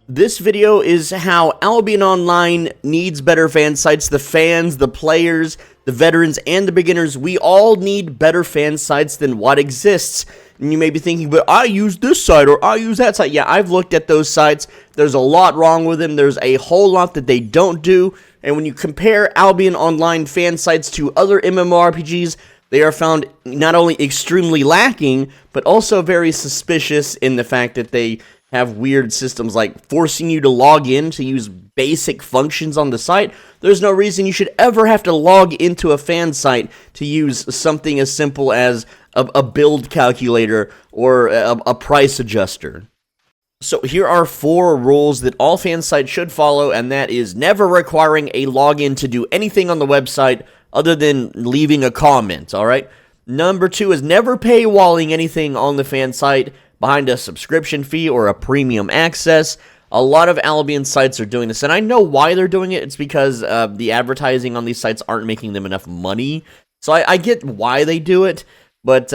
This video is how Albion Online needs better fan sites. The fans, the players, the veterans, and the beginners, we all need better fan sites than what exists. And you may be thinking, but I use this site or I use that site. Yeah, I've looked at those sites. There's a lot wrong with them. There's a whole lot that they don't do. And when you compare Albion Online fan sites to other MMORPGs, they are found not only extremely lacking, but also very suspicious in the fact that they have weird systems like forcing you to log in to use basic functions on the site. There's no reason you should ever have to log into a fan site to use something as simple as a build calculator or a price adjuster. So here are 4 rules that all fan sites should follow, and that is never requiring a login to do anything on the website other than leaving a comment, alright? Number 2 is never paywalling anything on the fan site behind a subscription fee or a premium access. A lot of Albion sites are doing this, and I know why they're doing it. It's because the advertising on these sites aren't making them enough money. So I get why they do it, but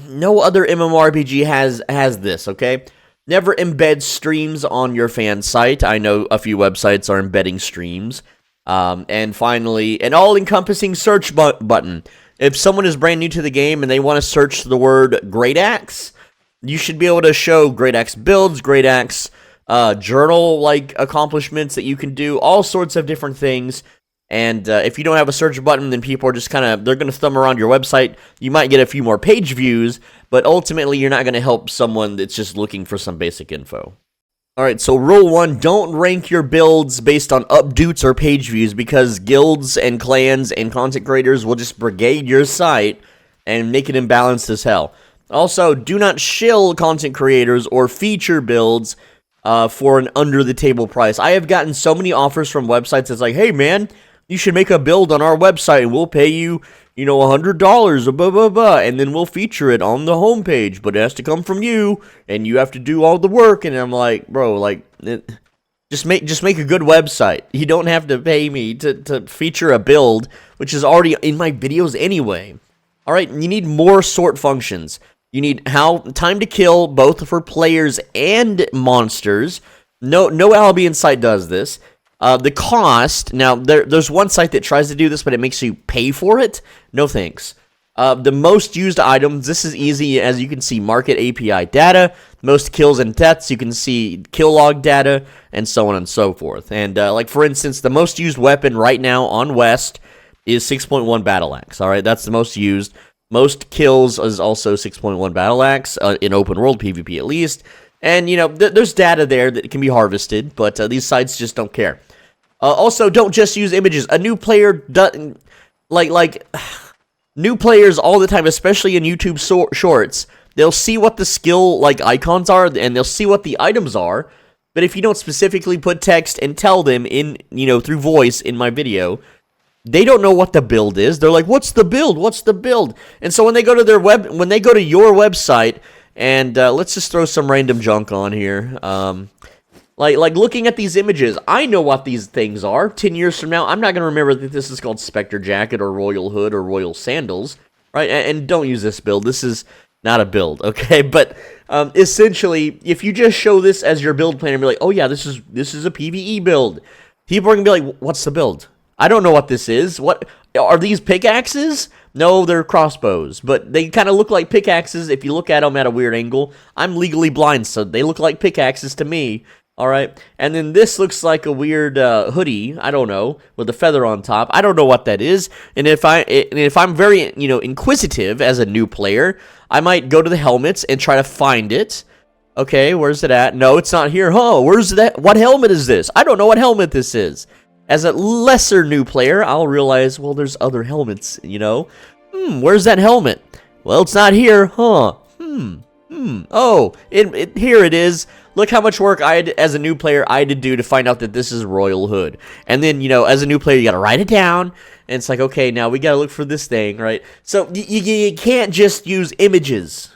no other MMORPG has this, okay? Never embed streams on your fan site. I know a few websites are embedding streams. And finally, an all-encompassing search button. If someone is brand new to the game and they want to search the word Great Axe, you should be able to show Great Axe builds, Great Axe journal-like accomplishments that you can do, all sorts of different things. And if you don't have a search button, then people are just they're going to thumb around your website. You might get a few more page views, but ultimately you're not going to help someone that's just looking for some basic info. Alright, so rule 1, don't rank your builds based on updoots or page views, because guilds and clans and content creators will just brigade your site and make it imbalanced as hell. Also, do not shill content creators or feature builds for an under-the-table price. I have gotten so many offers from websites that's like, hey man, you should make a build on our website and we'll pay you, $100 or blah, blah, blah, and then we'll feature it on the homepage, but it has to come from you, and you have to do all the work. And I'm like, bro, just make a good website. You don't have to pay me to feature a build, which is already in my videos anyway. Alright, you need more sort functions. You need time to kill, both for players and monsters. No Albion site does this. The cost, now there's one site that tries to do this, but it makes you pay for it. No thanks. The most used items, this is easy, as you can see market API data, most kills and deaths, you can see kill log data, and so on and so forth. And like for instance, the most used weapon right now on West is 6.1 Battle Axe, alright? That's the most used. Most kills is also 6.1 Battle Axe, in open world PvP at least. And, there's data there that can be harvested, but these sites just don't care. Also, don't just use images. A new player doesn't, new players all the time, especially in YouTube shorts, they'll see what the skill, icons are, and they'll see what the items are, but if you don't specifically put text and tell them in, through voice in my video, they don't know what the build is. They're like, what's the build? What's the build? And so when they go to your website, and let's just throw some random junk on here. Like looking at these images, I know what these things are. 10 years from now, I'm not going to remember that this is called Spectre Jacket or Royal Hood or Royal Sandals, right? And don't use this build. This is not a build, okay? But essentially, if you just show this as your build plan and be like, oh yeah, this is a PvE build, people are going to be like, what's the build? I don't know what this is. What are these pickaxes? No, they're crossbows, but they kind of look like pickaxes if you look at them at a weird angle. I'm legally blind, so they look like pickaxes to me. All right, and then this looks like a weird hoodie. I don't know, with a feather on top. I don't know what that is. And if I'm very inquisitive as a new player, I might go to the helmets and try to find it. Okay, where's it at? No, it's not here. Huh? Where's that? What helmet is this? I don't know what helmet this is. As a lesser new player, I'll realize, well, there's other helmets, where's that helmet? Well, it's not here, huh? Oh, here it is. Look how much work I had, as a new player, I had to do to find out that this is Royal Hood. And then, as a new player, you gotta write it down, and it's like, okay, now we gotta look for this thing, right? So, you can't just use images.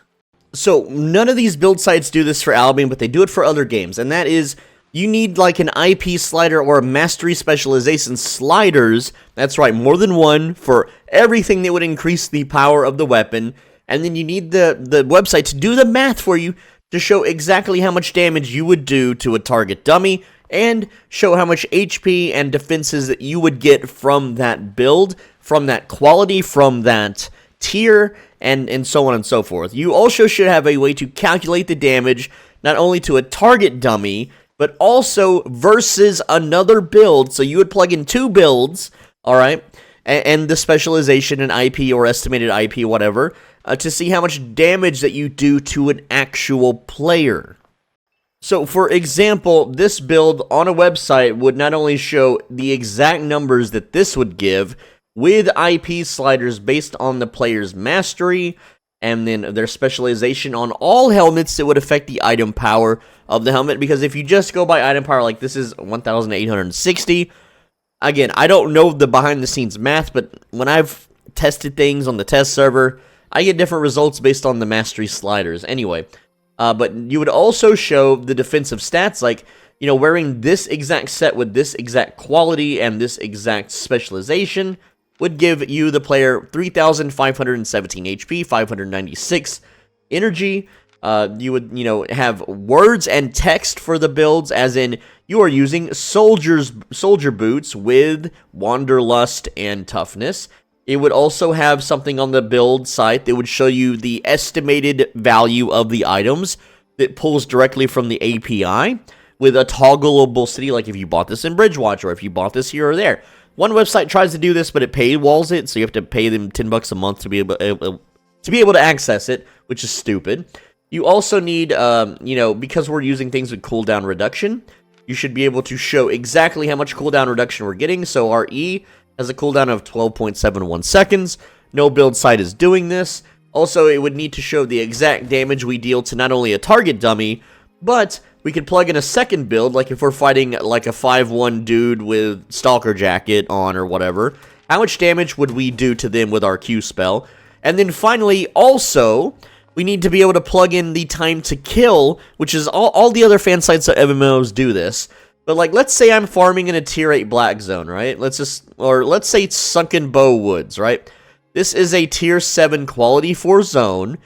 So, none of these build sites do this for Albion, but they do it for other games, and that is, you need like an IP slider or a mastery specialization sliders, that's right, more than one, for everything that would increase the power of the weapon, and then you need the website to do the math for you to show exactly how much damage you would do to a target dummy, and show how much HP and defenses that you would get from that build, from that quality, from that tier, and so on and so forth. You also should have a way to calculate the damage, not only to a target dummy, but also versus another build. So you would plug in 2 builds, alright, and the specialization in IP or estimated IP, whatever, to see how much damage that you do to an actual player. So, for example, this build on a website would not only show the exact numbers that this would give, with IP sliders based on the player's mastery, and then their specialization on all helmets that would affect the item power of the helmet, because if you just go by item power, like this is 1,860, again, I don't know the behind-the-scenes math, but when I've tested things on the test server, I get different results based on the mastery sliders. Anyway, but you would also show the defensive stats, like, you know, wearing this exact set with this exact quality and this exact specialization would give you, the player, 3,517 HP, 596 energy. You would, you know, have words and text for the builds, as in, you are using soldier boots with wanderlust and toughness. It would also have something on the build site that would show you the estimated value of the items that pulls directly from the API with a toggleable city, like if you bought this in Bridgewatch or if you bought this here or there. One website tries to do this, but it paywalls it, so you have to pay them $10 a month to be able to access it, which is stupid. You also need, you know, because we're using things with cooldown reduction, you should be able to show exactly how much cooldown reduction we're getting. So our E has a cooldown of 12.71 seconds. No build site is doing this. Also, it would need to show the exact damage we deal to not only a target dummy, but we could plug in a second build, like if we're fighting like a 5-1 dude with Stalker Jacket on or whatever. How much damage would we do to them with our Q spell? And then finally, also, we need to be able to plug in the time to kill, which is all the other fan sites of MMOs do this. But like, let's say I'm farming in a tier 8 black zone, right? Let's say it's Sunken Bow Woods, right? This is a tier 7 quality 4 zone.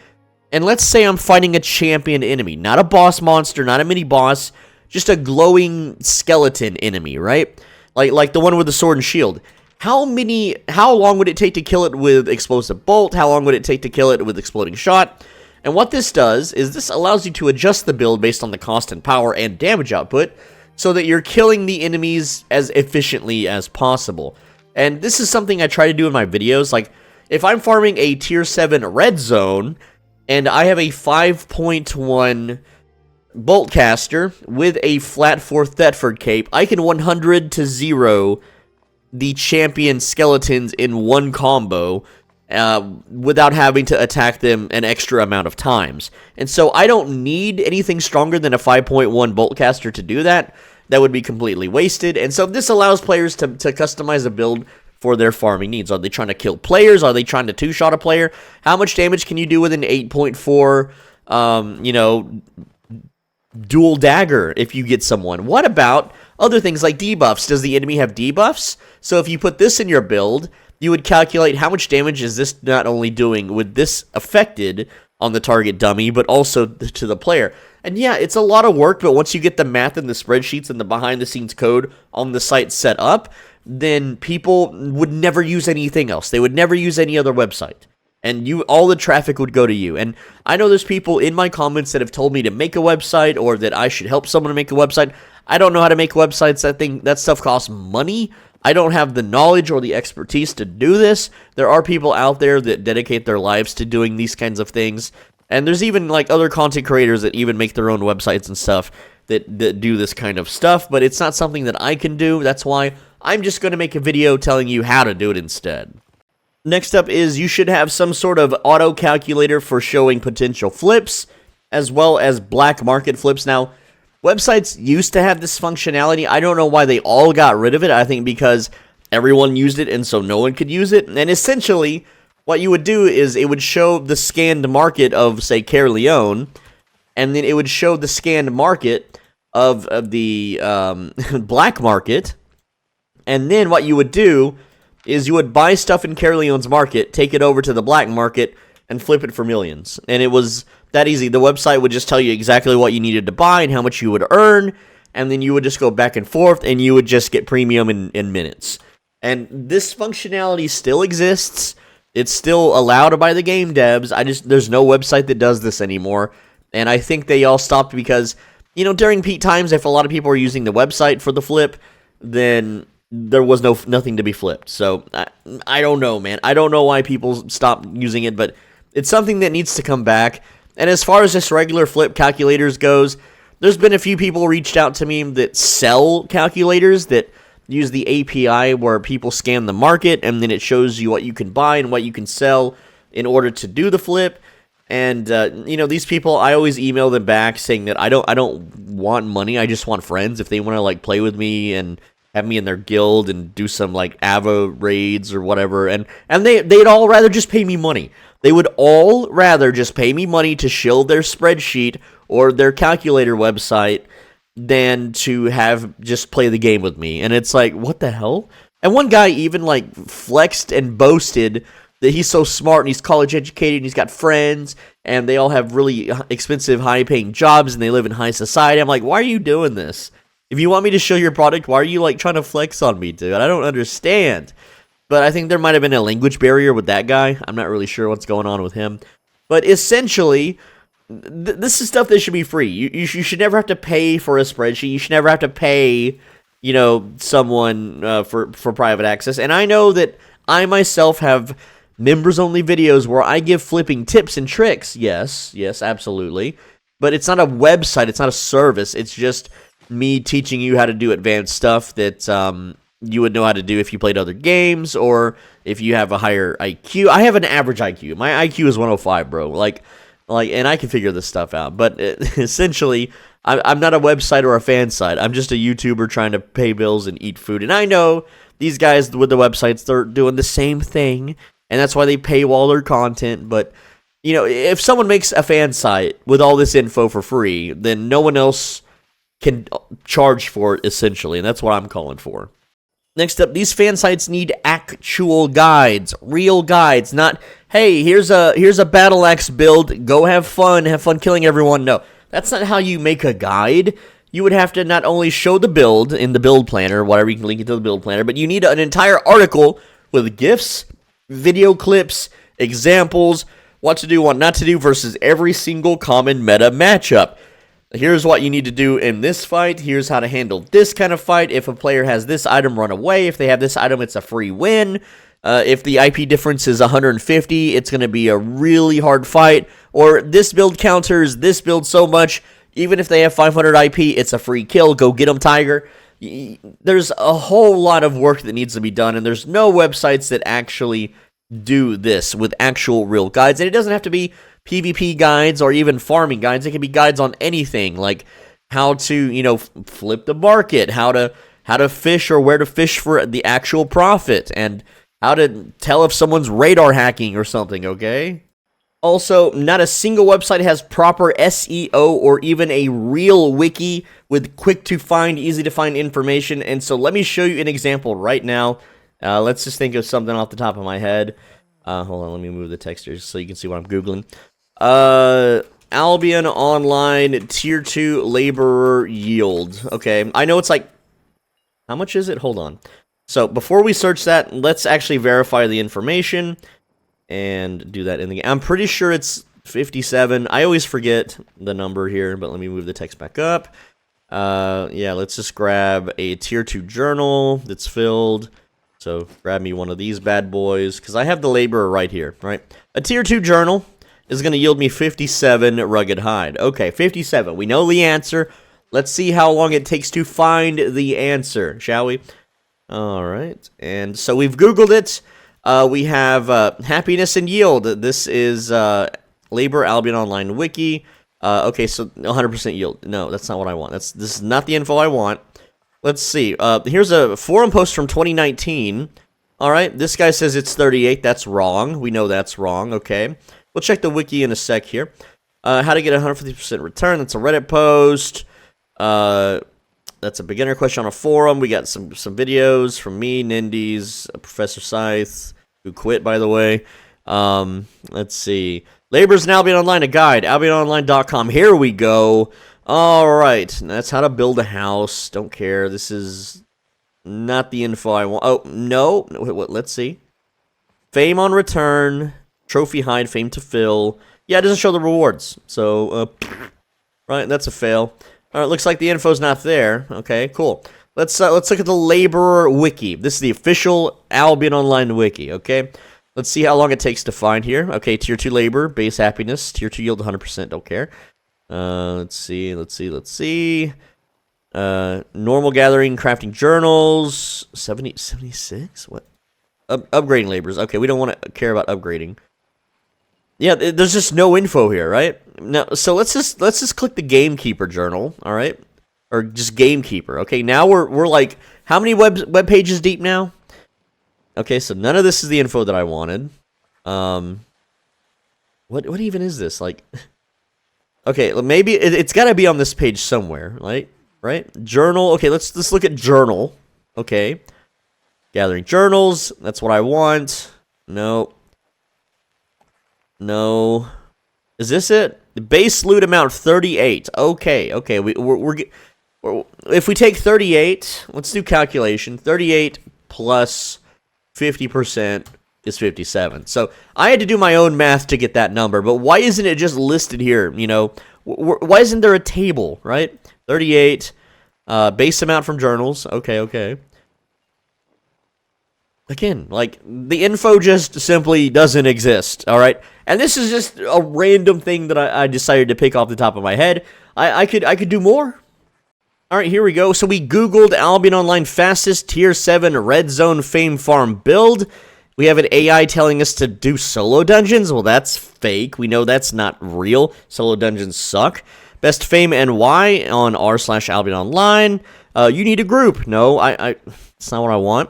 And let's say I'm fighting a champion enemy, not a boss monster, not a mini boss, just a glowing skeleton enemy, right? Like the one with the sword and shield. How long would it take to kill it with explosive bolt? How long would it take to kill it with exploding shot? And what this does is this allows you to adjust the build based on the cost and power and damage output, so that you're killing the enemies as efficiently as possible. And this is something I try to do in my videos. Like, if I'm farming a tier 7 red zone, and I have a 5.1 bolt caster with a flat 4 Thetford cape, I can 100 to 0 the champion skeletons in one combo without having to attack them an extra amount of times. And so I don't need anything stronger than a 5.1 bolt caster to do that. That would be completely wasted. And so this allows players to customize a build for their farming needs. Are they trying to kill players? Are they trying to two-shot a player? How much damage can you do with an 8.4, you know, dual dagger if you get someone? What about other things like debuffs? Does the enemy have debuffs? So if you put this in your build, you would calculate how much damage is this not only doing with this affected on the target dummy, but also to the player. And yeah, it's a lot of work, but once you get the math and the spreadsheets and the behind-the-scenes code on the site set up, then people would never use anything else. They would never use any other website. And all the traffic would go to you. And I know there's people in my comments that have told me to make a website, or that I should help someone to make a website. I don't know how to make websites. I think that stuff costs money. I don't have the knowledge or the expertise to do this. There are people out there that dedicate their lives to doing these kinds of things. And there's even like other content creators that even make their own websites and stuff that do this kind of stuff. But it's not something that I can do. That's why I'm just going to make a video telling you how to do it instead. Next up is you should have some sort of auto calculator for showing potential flips, as well as black market flips. Now, websites used to have this functionality. I don't know why they all got rid of it. I think because everyone used it and so no one could use it. And essentially, what you would do is it would show the scanned market of, say, Caerleon, and then it would show the scanned market of the black market. And then what you would do is you would buy stuff in Caerleon's market, take it over to the black market, and flip it for millions. And that easy. The website would just tell you exactly what you needed to buy and how much you would earn, and then you would just go back and forth, and you would just get premium in minutes. And this functionality still exists. It's still allowed by the game devs. There's no website that does this anymore. And I think they all stopped because, during peak times, if a lot of people were using the website for the flip, then there was nothing to be flipped. So I don't know, man. I don't know why people stopped using it, but it's something that needs to come back. And as far as just regular flip calculators goes, there's been a few people reached out to me that sell calculators that use the API where people scan the market, and then it shows you what you can buy and what you can sell in order to do the flip. And these people, I always email them back saying that I don't want money. I just want friends. If they want to play with me and have me in their guild and do some Ava raids or whatever, and they'd all rather just pay me money. They would all rather just pay me money to shill their spreadsheet or their calculator website than to have just play the game with me. And it's what the hell? And one guy even flexed and boasted that he's so smart and he's college educated and he's got friends and they all have really expensive, high-paying jobs and they live in high society. I'm like, why are you doing this? If you want me to show your product, why are you trying to flex on me, dude? I don't understand. But I think there might have been a language barrier with that guy. I'm not really sure what's going on with him. But essentially, this is stuff that should be free. You should never have to pay for a spreadsheet. You should never have to pay, someone for private access. And I know that I myself have members-only videos where I give flipping tips and tricks. Yes, absolutely. But it's not a website. It's not a service. It's just me teaching you how to do advanced stuff that you would know how to do if you played other games or if you have a higher IQ. I have an average IQ. My IQ is 105, bro. And I can figure this stuff out. But essentially, I'm not a website or a fan site. I'm just a YouTuber trying to pay bills and eat food. And I know these guys with the websites, they're doing the same thing. And that's why they paywall their content. But, if someone makes a fan site with all this info for free, then no one else can charge for it, essentially. And that's what I'm calling for. Next up, these fan sites need actual guides, real guides, not, hey, here's a battle axe build, go have fun killing everyone. No, that's not how you make a guide. You would have to not only show the build in the build planner, whatever, you can link it to the build planner, but you need an entire article with GIFs, video clips, examples, what to do, what not to do, versus every single common meta matchup. Here's what you need to do in this fight. Here's how to handle this kind of fight. If a player has this item, run away. If they have this item, it's a free win. If the IP difference is 150, it's going to be a really hard fight. Or this build counters this build so much, even if they have 500 IP, it's a free kill. Go get them, Tiger. There's a whole lot of work that needs to be done, and there's no websites that actually do this with actual real guides. And it doesn't have to be PvP guides or even farming guides. It can be guides on anything, like how to, flip the market, how to fish or where to fish for the actual profit, and how to tell if someone's radar hacking or something, okay? Also, not a single website has proper SEO or even a real wiki with quick-to-find, easy-to-find information. And so let me show you an example right now. Let's just think of something off the top of my head. Hold on, let me move the text here so you can see what I'm Googling. Albion Online Tier 2 Laborer Yield. Okay, I know it's how much is it? Hold on. So before we search that, let's actually verify the information and do that in the game. I'm pretty sure it's 57. I always forget the number here, but let me move the text back up. Yeah, let's just grab a Tier 2 journal that's filled. So grab me one of these bad boys, because I have the laborer right here, right? A Tier 2 journal is going to yield me 57 rugged hide. Okay, 57. We know the answer. Let's see how long it takes to find the answer, shall we? All right. And so we've Googled it. We have happiness and yield. This is Labor Albion Online Wiki. Okay, so 100% yield. No, that's not what I want. This is not the info I want. Let's see. Here's a forum post from 2019. All right, this guy says it's 38. That's wrong. We know that's wrong. Okay. We'll check the wiki in a sec here. How to get 150% return. That's a Reddit post. That's a beginner question on a forum. We got some videos from me, Nindies, Professor Scythe, who quit, by the way. Let's see. Labor's in Albion Online, a guide. AlbionOnline.com. Here we go. Alright, that's how to build a house. Don't care. This is not the info I want. Oh, no. Let's see. Fame on return. Trophy hide. Fame to fill. Yeah, it doesn't show the rewards. So, right, that's a fail. Alright, looks like the info's not there. Okay, cool. Let's look at the Laborer Wiki. This is the official Albion Online Wiki, okay? Let's see how long it takes to find here. Okay, Tier 2 Labor, base happiness. Tier 2 yield 100%, don't care. Let's see. Normal gathering, crafting journals. 76? What? Upgrading labors. Okay, we don't want to care about upgrading. Yeah, there's just no info here, right? Now, so let's just click the Gamekeeper journal, all right? Or just Gamekeeper. Okay, now we're like how many web pages deep now? Okay, so none of this is the info that I wanted. What even is this? Like, okay, maybe it's got to be on this page somewhere, right? Journal. Okay, let's look at journal. Okay, gathering journals. That's what I want. No. Is this it? The base loot amount 38. Okay. We're if we take 38, let's do calculation. 38 plus 50% is 57. So I had to do my own math to get that number, but why isn't it just listed here? You know, why isn't there a table, right? 38, base amount from journals. Okay. Again, like, the info just simply doesn't exist, all right? And this is just a random thing that I decided to pick off the top of my head. I could do more. All right, here we go. So we Googled Albion Online fastest Tier 7 Red Zone Fame Farm build. We have an AI telling us to do solo dungeons. Well, that's fake. We know that's not real. Solo dungeons suck. Best Fame NY on r/Albion Online. You need a group. No, that's not what I want.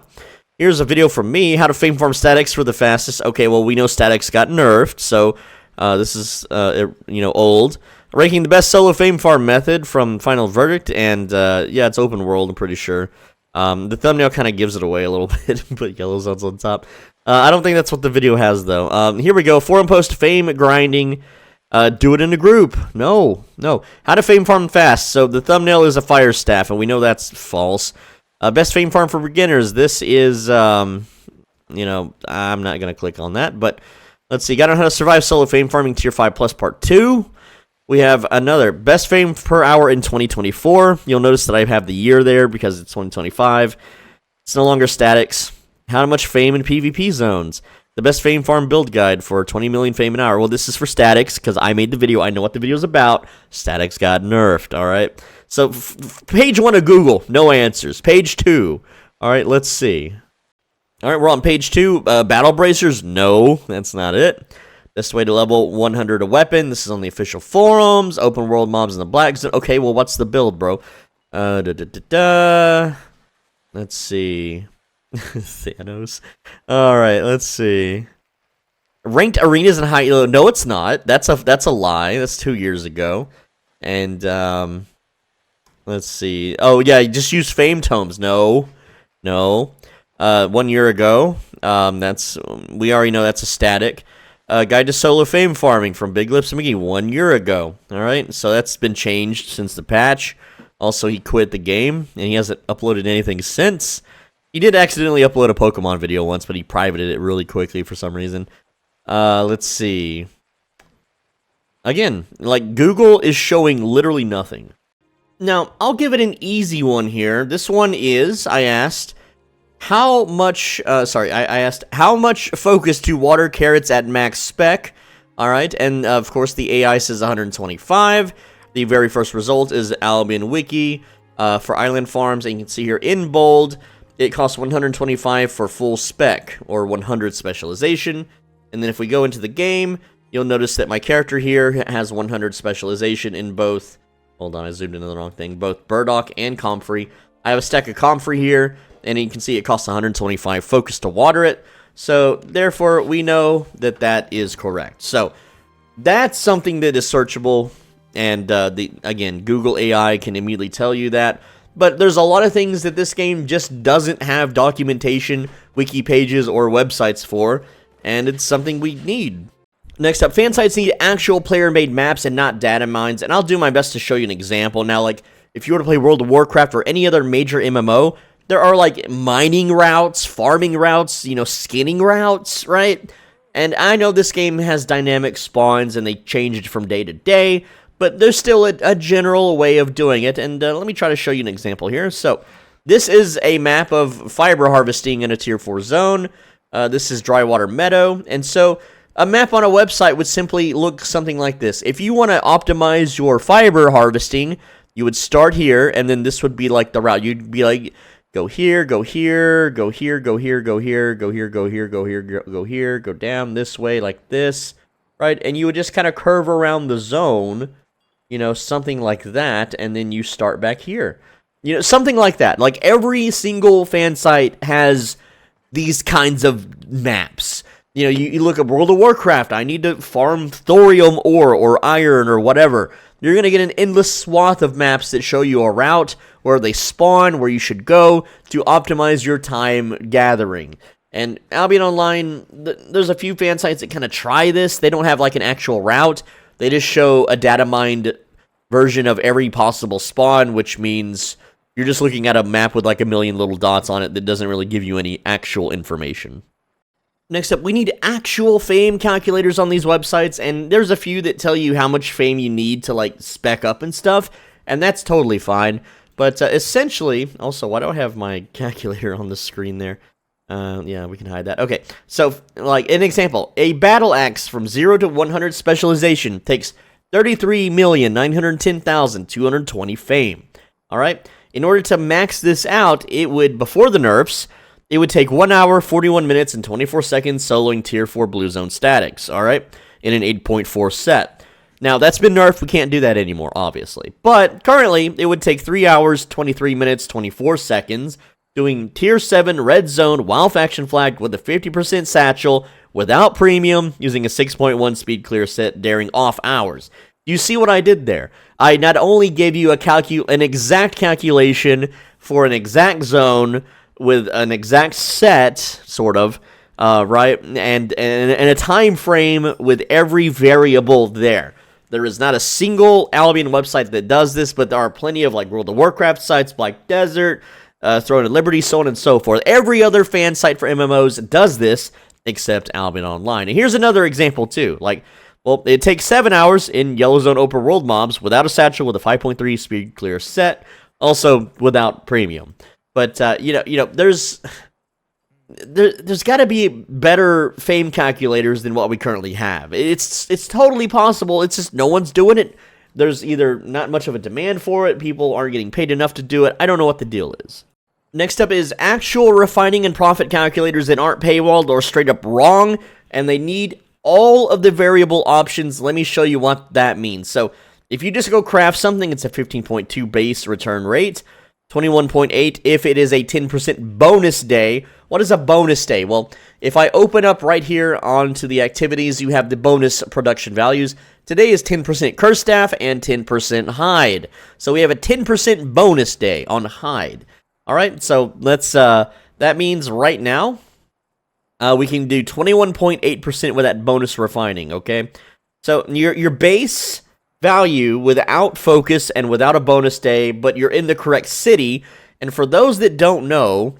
Here's a video from me, how to fame farm statics for the fastest. Okay, well, we know statics got nerfed, so this is, old. Ranking the best solo fame farm method from Final Verdict, and, yeah, it's open world, I'm pretty sure. The thumbnail kind of gives it away a little bit, but yellow zones on top. I don't think that's what the video has, though. Here we go, forum post fame grinding. Do it in a group. No. How to fame farm fast. So the thumbnail is a fire staff, and we know that's false. Best fame farm for beginners. This is, I'm not going to click on that, but let's see. Got to know how to survive solo fame farming Tier 5 plus part 2. We have another best fame per hour in 2024. You'll notice that I have the year there because it's 2025. It's no longer statics. How much fame in PvP zones. The best fame farm build guide for 20 million fame an hour. Well, this is for statics because I made the video. I know what the video is about. Statics got nerfed, all right? So, page 1 of Google, no answers. Page 2, all right, let's see. All right, we're on page 2. Battle bracers, no, that's not it. Best way to level 100 a weapon. This is on the official forums. Open world mobs in the black zone. Okay, well, what's the build, bro? Let's see. Thanos. All right, let's see. Ranked arenas and high elo. No, it's not. That's a lie. That's 2 years ago. And let's see. Oh yeah, just use fame tomes. No. 1 year ago. We already know that's a static. Guide to solo fame farming from Big Lips and McGee 1 year ago. All right, so that's been changed since the patch. Also, he quit the game and he hasn't uploaded anything since. He did accidentally upload a Pokemon video once, but he privated it really quickly for some reason. Let's see. Again, like, Google is showing literally nothing. Now, I'll give it an easy one here. This one is, I asked, how much focus to water carrots at max spec? Alright, and of course the AI says 125. The very first result is Albion Wiki for island farms, and you can see here in bold, it costs 125 for full spec, or 100 specialization. And then if we go into the game, you'll notice that my character here has 100 specialization in both, hold on, I zoomed into the wrong thing, both Burdock and Comfrey. I have a stack of Comfrey here, and you can see it costs 125 focus to water it. So, therefore, we know that that is correct. So, that's something that is searchable, and again, Google AI can immediately tell you that. But there's a lot of things that this game just doesn't have documentation, wiki pages, or websites for, and it's something we need. Next up, Fansites need actual player-made maps and not data mines, and I'll do my best to show you an example. Now, like, if you were to play World of Warcraft or any other major MMO, there are, like, mining routes, farming routes, you know, skinning routes, right? And I know this game has dynamic spawns, and they change it from day to day, but there's still a general way of doing it, and let me try to show you an example here. So, this is a map of fiber harvesting in a Tier 4 zone. This is Drywater Meadow, and so a map on a website would simply look something like this. If you want to optimize your fiber harvesting, you would start here, and then this would be like the route. You'd be like, go here, go here, go here, go here, go here, go here, go here, go here, go here, go down this way like this, right? And you would just kind of curve around the zone, you know, something like that, and then you start back here. You know, something like that. Like, every single fan site has these kinds of maps. You know, you look at World of Warcraft, I need to farm thorium ore or iron or whatever. You're going to get an endless swath of maps that show you a route, where they spawn, where you should go to optimize your time gathering. And Albion Online, there's a few fan sites that kind of try this. They don't have like an actual route. They just show a data mined version of every possible spawn, which means you're just looking at a map with like a million little dots on it that doesn't really give you any actual information. Next up, we need actual fame calculators on these websites, and there's a few that tell you how much fame you need to, like, spec up and stuff, and that's totally fine. But essentially, also, why do I have my calculator on the screen there? Yeah, we can hide that. Okay, so, like, an example, a battle axe from 0 to 100 specialization takes 33,910,220 fame. Alright? In order to max this out, it would, before the nerfs, it would take 1 hour, 41 minutes, and 24 seconds soloing Tier 4 Blue Zone statics, alright? In an 8.4 set. Now, that's been nerfed, we can't do that anymore, obviously. But, currently, it would take 3 hours, 23 minutes, 24 seconds, doing Tier 7 Red Zone while faction flagged with a 50% satchel, without premium, using a 6.1 speed clear set, daring off hours. You see what I did there? I not only gave you an exact calculation for an exact zone, with an exact set, sort of, right, and a time frame with every variable there. There is not a single Albion website that does this, but there are plenty of, like, World of Warcraft sites, Black Desert, Throne of Liberty, so on and so forth. Every other fan site for MMOs does this, except Albion Online. And here's another example, too. Like, well, it takes 7 hours in Yellow Zone Open World mobs without a satchel with a 5.3 speed clear set, also without premium. But, you know, there's got to be better fame calculators than what we currently have. It's totally possible. It's just no one's doing it. There's either not much of a demand for it, people aren't getting paid enough to do it. I don't know what the deal is. Next up is actual refining and profit calculators that aren't paywalled or straight up wrong, and they need all of the variable options. Let me show you what that means. So, if you just go craft something, it's a 15.2 base return rate. 21.8 if it is a 10% bonus day. What is a bonus day? Well, if I open up right here onto the activities, you have the bonus production values. Today is 10% curse staff and 10% hide. So we have a 10% bonus day on hide. Alright, so let's, that means right now, we can do 21.8% with that bonus refining, okay? So your base value without focus and without a bonus day, but you're in the correct city. And for those that don't know,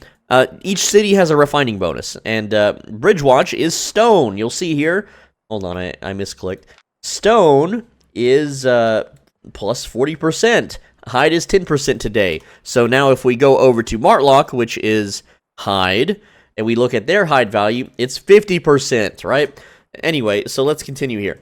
each city has a refining bonus. And Bridgewatch is stone. You'll see here. Hold on, I misclicked. Stone is plus 40%. Hide is 10% today. So now if we go over to Martlock, which is hide, and we look at their hide value, it's 50%, right? Anyway, so let's continue here.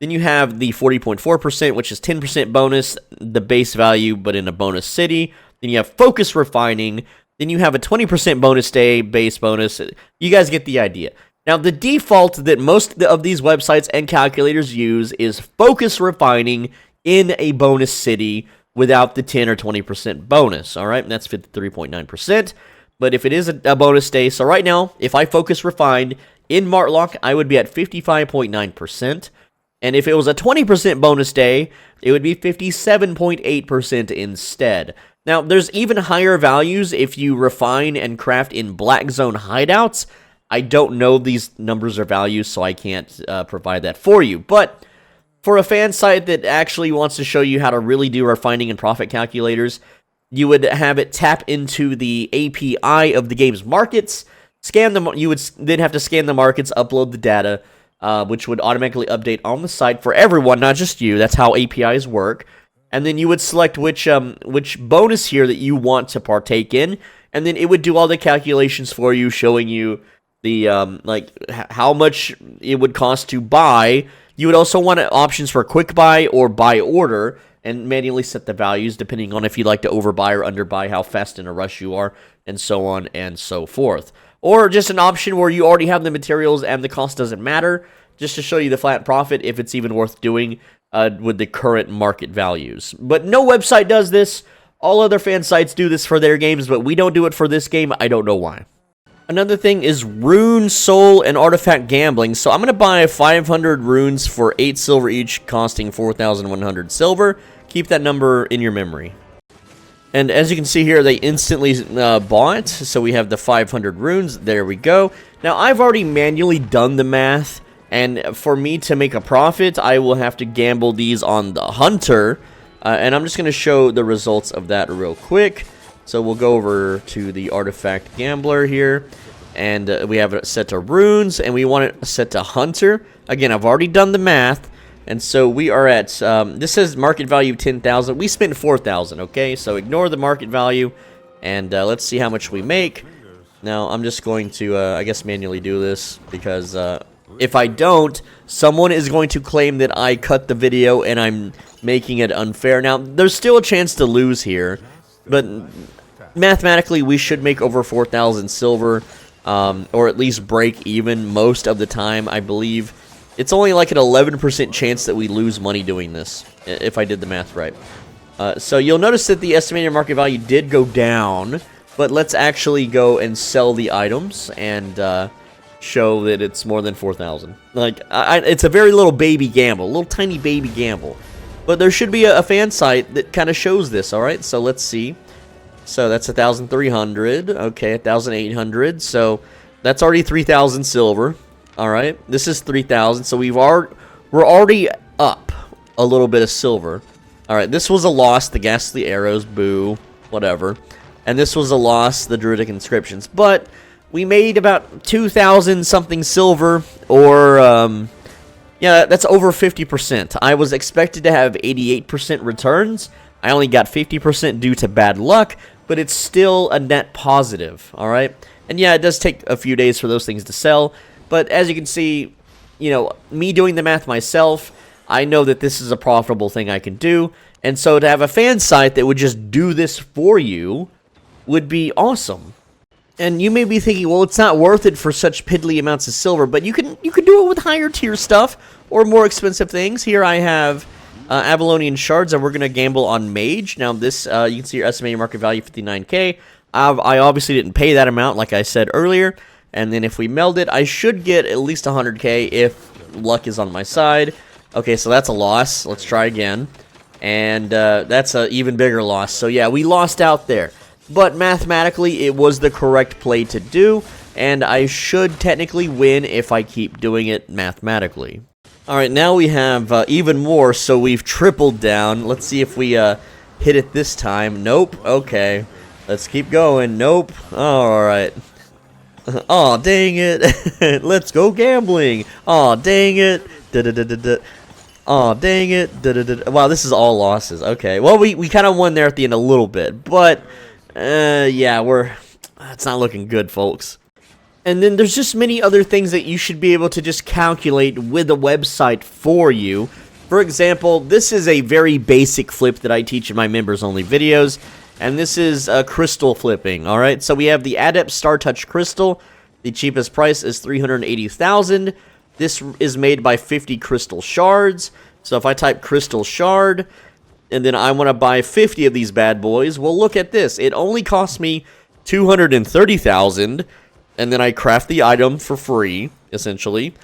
Then you have the 40.4%, which is 10% bonus, the base value, but in a bonus city. Then you have focus refining. Then you have a 20% bonus day, base bonus. You guys get the idea. Now, the default that most of these websites and calculators use is focus refining in a bonus city without the 10 or 20% bonus, all right? And that's 53.9%. But if it is a bonus day, so right now, if I focus refined in Martlock, I would be at 55.9%. And if it was a 20% bonus day, it would be 57.8% instead. Now, there's even higher values if you refine and craft in Black Zone hideouts. I don't know these numbers or values, so I can't provide that for you. But for a fan site that actually wants to show you how to really do refining and profit calculators, you would have it tap into the API of the game's markets, scan them. You would then have to scan the markets, upload the data, which would automatically update on the site for everyone, not just you. That's how APIs work. And then you would select which bonus here that you want to partake in, and then it would do all the calculations for you, showing you the how much it would cost to buy. You would also want options for quick buy or buy order, and manually set the values depending on if you like to overbuy or underbuy, how fast in a rush you are, and so on and so forth. Or just an option where you already have the materials and the cost doesn't matter, just to show you the flat profit if it's even worth doing with the current market values. But no website does this. All other fan sites do this for their games, but we don't do it for this game. I don't know why. Another thing is rune, soul, and artifact gambling. So I'm going to buy 500 runes for 8 silver each, costing 4,100 silver. Keep that number in your memory. And as you can see here, they instantly bought. So we have the 500 runes. There we go. Now, I've already manually done the math. And for me to make a profit, I will have to gamble these on the hunter. And I'm just going to show the results of that real quick. So we'll go over to the artifact gambler here, and we have it set to runes, and we want it set to hunter. Again, I've already done the math, and so we are at, this says market value 10,000. We spent 4,000, okay? So ignore the market value, and let's see how much we make. Now, I'm just going to, I guess, manually do this, because if I don't, someone is going to claim that I cut the video and I'm making it unfair. Now, there's still a chance to lose here, but mathematically, we should make over 4,000 silver, or at least break even most of the time, I believe. It's only like an 11% chance that we lose money doing this, if I did the math right. So you'll notice that the estimated market value did go down, but let's actually go and sell the items and show that it's more than 4,000. Like, it's a very little baby gamble, a little tiny baby gamble. But there should be a fan site that kind of shows this, alright? So let's see. So that's 1,300. Okay, 1,800. So that's already 3,000 silver. Alright, this is 3,000. So we're already up a little bit of silver. Alright, this was a loss, the ghastly arrows, boo, whatever. And this was a loss, the druidic inscriptions. But we made about 2,000 something silver, or yeah, that's over 50%. I was expected to have 88% returns. I only got 50% due to bad luck, but it's still a net positive, alright? And yeah, it does take a few days for those things to sell, but as you can see, you know, me doing the math myself, I know that this is a profitable thing I can do, and so to have a fan site that would just do this for you would be awesome. And you may be thinking, well, it's not worth it for such piddly amounts of silver, but you can do it with higher tier stuff or more expensive things. Here I have Avalonian shards, and we're going to gamble on mage. Now this, you can see your estimated market value 59k. I obviously didn't pay that amount, like I said earlier. And then if we meld it, I should get at least 100k if luck is on my side. Okay, so that's a loss. Let's try again. And that's an even bigger loss. So yeah, we lost out there. But mathematically, it was the correct play to do, and I should technically win if I keep doing it mathematically. Alright, now we have even more, so we've tripled down. Let's see if we hit it this time. Nope. Okay. Let's keep going. Nope. Alright. Aw, dang it. Let's go gambling. Aw, dang it. Aw, dang it. Wow, this is all losses. Okay. Well, we kind of won there at the end a little bit, but yeah, it's not looking good, folks. And then there's just many other things that you should be able to just calculate with a website for you. For example, this is a very basic flip that I teach in my members-only videos, and this is crystal flipping, alright? So we have the Adept Star Touch Crystal. The cheapest price is 380,000. This is made by 50 crystal shards. So if I type crystal shard, and then I want to buy 50 of these bad boys, well, look at this. It only costs me 230,000, and then I craft the item for free, essentially.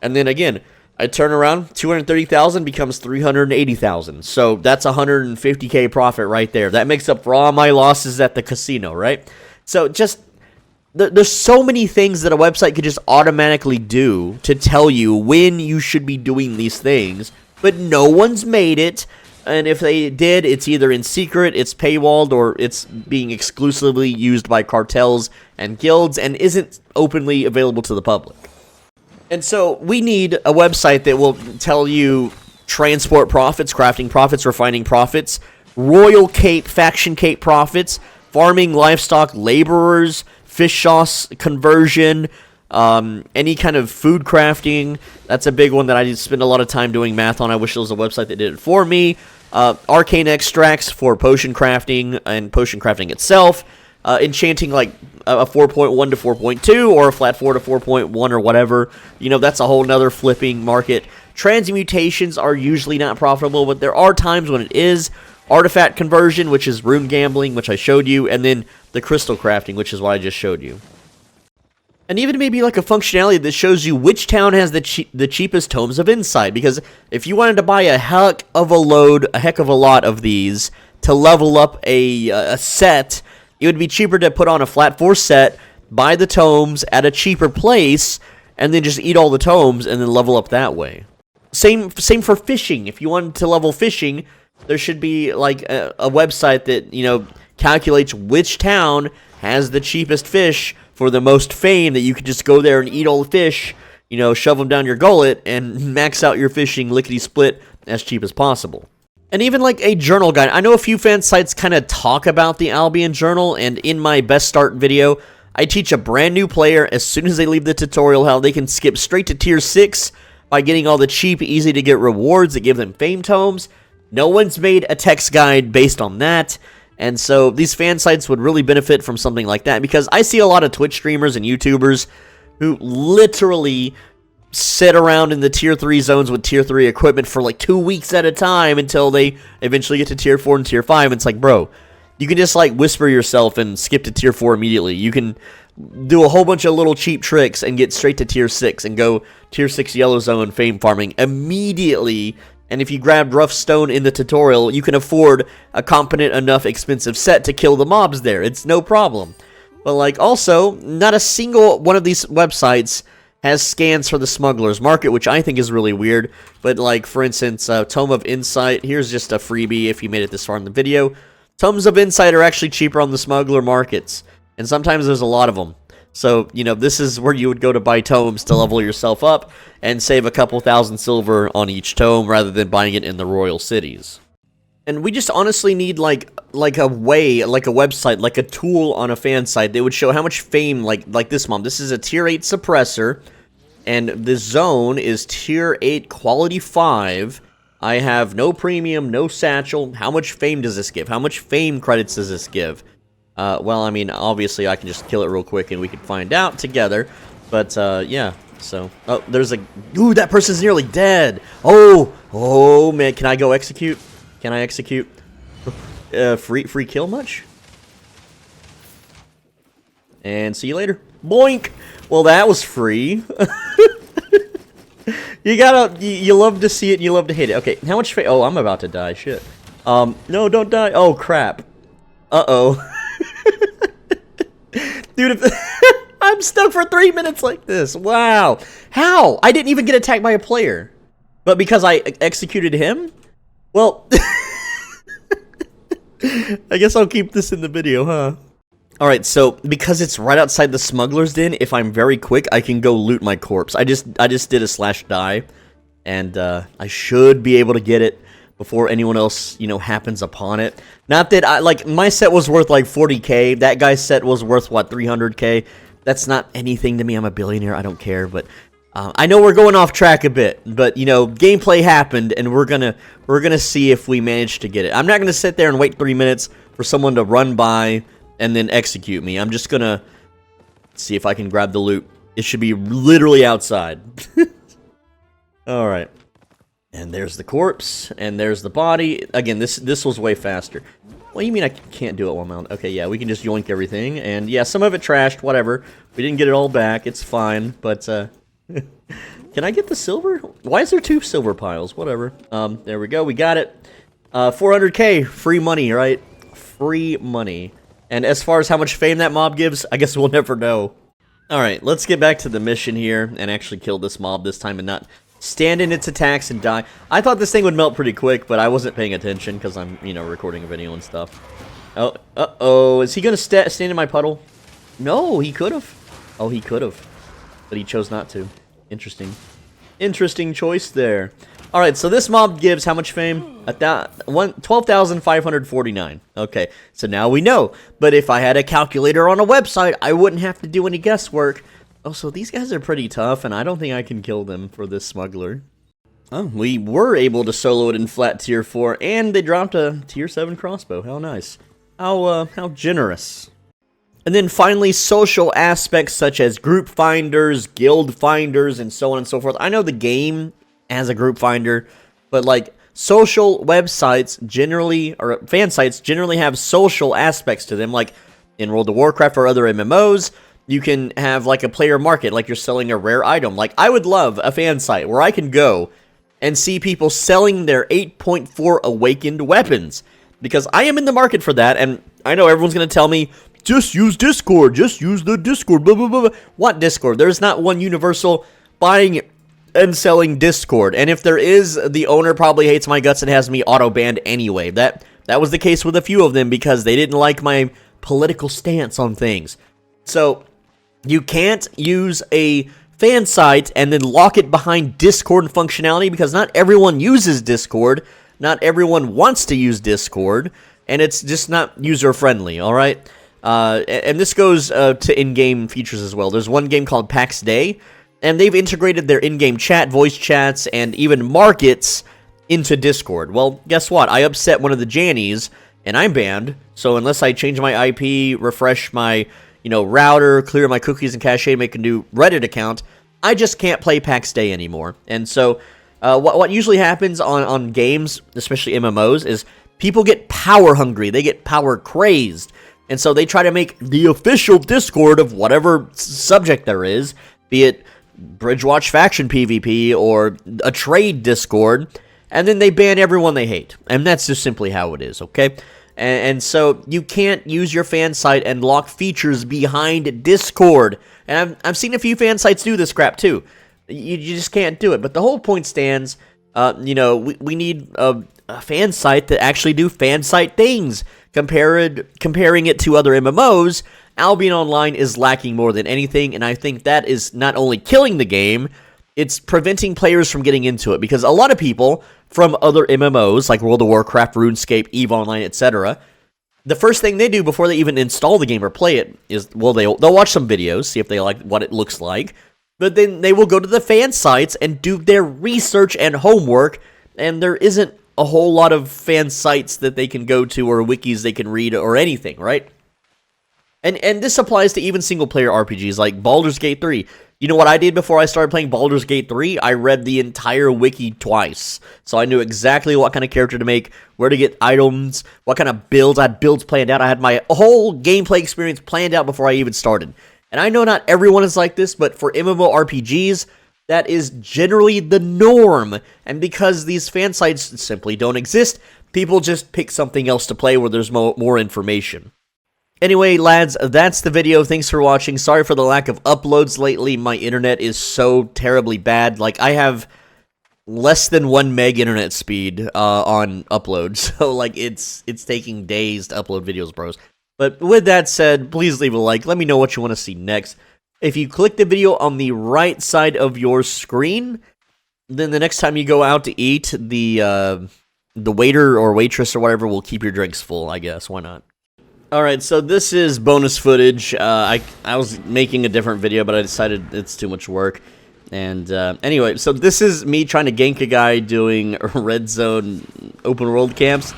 And then again, I turn around, 230,000 becomes 380,000. So that's 150k profit right there. That makes up for all my losses at the casino, right? So just there's so many things that a website could just automatically do to tell you when you should be doing these things, but no one's made it. And if they did, it's either in secret, it's paywalled, or it's being exclusively used by cartels and guilds and isn't openly available to the public. And so we need a website that will tell you transport profits, crafting profits, refining profits, royal cape, faction cape profits, farming, livestock, laborers, fish sauce conversion, any kind of food crafting. That's a big one that I spend a lot of time doing math on. I wish there was a website that did it for me. Arcane extracts for potion crafting and potion crafting itself. Enchanting like a 4.1 to 4.2 or a flat 4 to 4.1 or whatever. You know, that's a whole nother flipping market. Transmutations are usually not profitable, but there are times when it is. Artifact conversion, which is rune gambling, which I showed you, and then the crystal crafting, which is what I just showed you. And even maybe like a functionality that shows you which town has the cheapest tomes of insight, because if you wanted to buy a heck of a lot of these to level up a set, it would be cheaper to put on a flat 4 set, buy the tomes at a cheaper place, and then just eat all the tomes and then level up that way. Same for fishing. If you wanted to level fishing, there should be like a website that, you know, calculates which town has the cheapest fish for the most fame, that you could just go there and eat all the fish, you know, shove them down your gullet and max out your fishing lickety-split as cheap as possible. And even like a journal guide. I know a few fan sites kind of talk about the Albion journal, and in my best start video, I teach a brand new player as soon as they leave the tutorial how they can skip straight to tier 6 by getting all the cheap, easy to get rewards that give them fame tomes. No one's made a text guide based on that, and so these fan sites would really benefit from something like that, because I see a lot of Twitch streamers and YouTubers who literally sit around in the tier 3 zones with tier 3 equipment for like 2 weeks at a time until they eventually get to tier 4 and tier 5. It's like, bro, you can just like whisper yourself and skip to tier 4 immediately. You can do a whole bunch of little cheap tricks and get straight to tier 6 and go tier 6 yellow zone fame farming immediately. And if you grabbed rough stone in the tutorial, you can afford a competent enough expensive set to kill the mobs there. It's no problem. But like, also, not a single one of these websites has scans for the smuggler's market, which I think is really weird. But like, for instance, Tome of Insight, here's just a freebie if you made it this far in the video. Tomes of Insight are actually cheaper on the smuggler markets, and sometimes there's a lot of them. So, you know, this is where you would go to buy tomes to level yourself up and save a couple thousand silver on each tome rather than buying it in the royal cities. And we just honestly need like a way, like a website, like a tool on a fan site that would show how much fame, like this mob. This is a tier 8 suppressor, and this zone is tier 8 quality 5. I have no premium, no satchel. How much fame does this give? How much fame credits does this give? Well, I mean, obviously I can just kill it real quick and we can find out together. But, yeah, so... Oh, there's a... Ooh, that person's nearly dead! Oh, man, can I go execute? Can I execute? Free kill much? And see you later. Boink! Well, that was free. You love to see it and you love to hate it. Okay, how much fame? Oh, I'm about to die, shit. No, don't die. Oh, crap. Uh-oh. Dude, I'm stuck for 3 minutes like this. Wow. How? I didn't even get attacked by a player. But because I executed him? Well, I guess I'll keep this in the video, huh? Alright, so because it's right outside the smuggler's den, if I'm very quick, I can go loot my corpse. I just did a /die, and I should be able to get it before anyone else, you know, happens upon it. Not that like, my set was worth like 40k. That guy's set was worth, what, 300k? That's not anything to me. I'm a billionaire. I don't care, but I know we're going off track a bit, but, you know, gameplay happened, and we're gonna see if we manage to get it. I'm not gonna sit there and wait 3 minutes for someone to run by and then execute me. I'm just gonna see if I can grab the loot. It should be literally outside. Alright. And there's the corpse, and there's the body. Again, this was way faster. What do you mean I can't do it while I'm out? Okay, yeah, we can just yoink everything. And yeah, some of it trashed, whatever. We didn't get it all back, it's fine. But, can I get the silver? Why is there 2 silver piles? Whatever. There we go, we got it. 400k, free money, right? Free money. And as far as how much fame that mob gives, I guess we'll never know. Alright, let's get back to the mission here and actually kill this mob this time and not stand in its attacks and die. I thought this thing would melt pretty quick, but I wasn't paying attention because I'm, you know, recording a video and stuff. Oh, uh-oh. Is he going to stand in my puddle? No, he could have. Oh, he could have. But he chose not to. Interesting. Interesting choice there. Alright, so this mob gives how much fame? 12,549. Okay, so now we know. But if I had a calculator on a website, I wouldn't have to do any guesswork. Oh, so these guys are pretty tough, and I don't think I can kill them for this smuggler. Oh, we were able to solo it in flat tier 4, and they dropped a tier 7 crossbow. How nice. How generous. And then finally, social aspects such as group finders, guild finders, and so on and so forth. I know the game has a group finder, but like social websites generally, or fan sites generally have social aspects to them. Like in World of Warcraft or other MMOs, you can have like a player market, like you're selling a rare item. Like I would love a fan site where I can go and see people selling their 8.4 awakened weapons. Because I am in the market for that, and I know everyone's going to tell me, just use Discord, just use the Discord, blah, blah, blah, blah. What Discord? There's not one universal buying and selling Discord. And if there is, the owner probably hates my guts and has me auto-banned anyway. That was the case with a few of them because they didn't like my political stance on things. So, you can't use a fan site and then lock it behind Discord functionality because not everyone uses Discord. Not everyone wants to use Discord, and it's just not user-friendly, alright? And this goes to in-game features as well. There's one game called PAX Day, and they've integrated their in-game chat, voice chats, and even markets into Discord. Well, guess what? I upset one of the Jannies, and I'm banned, so unless I change my IP, refresh my, router, clear my cookies and cache, make a new Reddit account, I just can't play PAX Day anymore. And so what usually happens on games, especially MMOs, is people get power hungry. They get power crazed. And so they try to make the official Discord of whatever subject there is, be it Bridgewatch Faction PvP or a trade Discord, and then they ban everyone they hate. And that's just simply how it is, okay? And so you can't use your fan site and lock features behind Discord. And I've seen a few fan sites do this crap too. You just can't do it. But the whole point stands, we need a fan site that actually do fan site things. Comparing it to other MMOs, Albion Online is lacking more than anything, and I think that is not only killing the game, it's preventing players from getting into it. Because a lot of people from other MMOs, like World of Warcraft, RuneScape, EVE Online, etc., the first thing they do before they even install the game or play it is, well, they'll watch some videos, see if they like what it looks like, but then they will go to the fan sites and do their research and homework, and there isn't a whole lot of fan sites that they can go to or wikis they can read or anything, right? And this applies to even single-player RPGs like Baldur's Gate 3. You know what I did before I started playing Baldur's Gate 3? I read the entire wiki twice. So I knew exactly what kind of character to make, where to get items, what kind of builds. I had builds planned out. I had my whole gameplay experience planned out before I even started. And I know not everyone is like this, but for MMORPGs, that is generally the norm. And because these fan sites simply don't exist, people just pick something else to play where there's more information. Anyway, lads, that's the video. Thanks for watching. Sorry for the lack of uploads lately. My internet is so terribly bad. Like, I have less than 1 meg internet speed on upload. So, like, it's taking days to upload videos, bros. But with that said, please leave a like. Let me know what you want to see next. If you click the video on the right side of your screen, then the next time you go out to eat, the waiter or waitress or whatever will keep your drinks full, I guess. Why not? Alright, so this is bonus footage. I was making a different video, but I decided it's too much work. And anyway, so this is me trying to gank a guy doing red zone open world camps,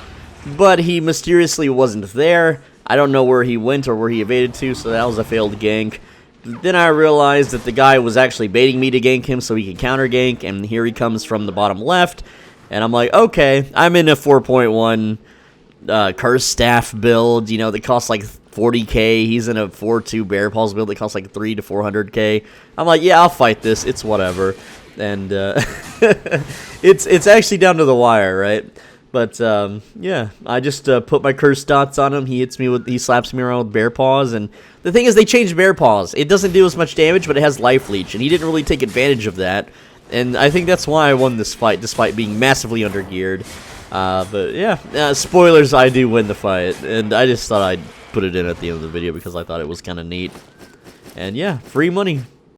but he mysteriously wasn't there. I don't know where he went or where he evaded to, so that was a failed gank. Then I realized that the guy was actually baiting me to gank him so he could counter gank, and here he comes from the bottom left. And I'm like, okay, I'm in a 4.1 curse staff build, that costs like 40k. He's in a 4.2 bear paws build that costs like 3 to 400k. I'm like, yeah, I'll fight this. It's whatever. And it's actually down to the wire, right? But, yeah, I just put my cursed dots on him. He slaps me around with bear paws, and the thing is, they changed bear paws. It doesn't do as much damage, but it has life leech, and he didn't really take advantage of that. And I think that's why I won this fight, despite being massively undergeared. But yeah, spoilers, I do win the fight, and I just thought I'd put it in at the end of the video because I thought it was kind of neat. And yeah, free money.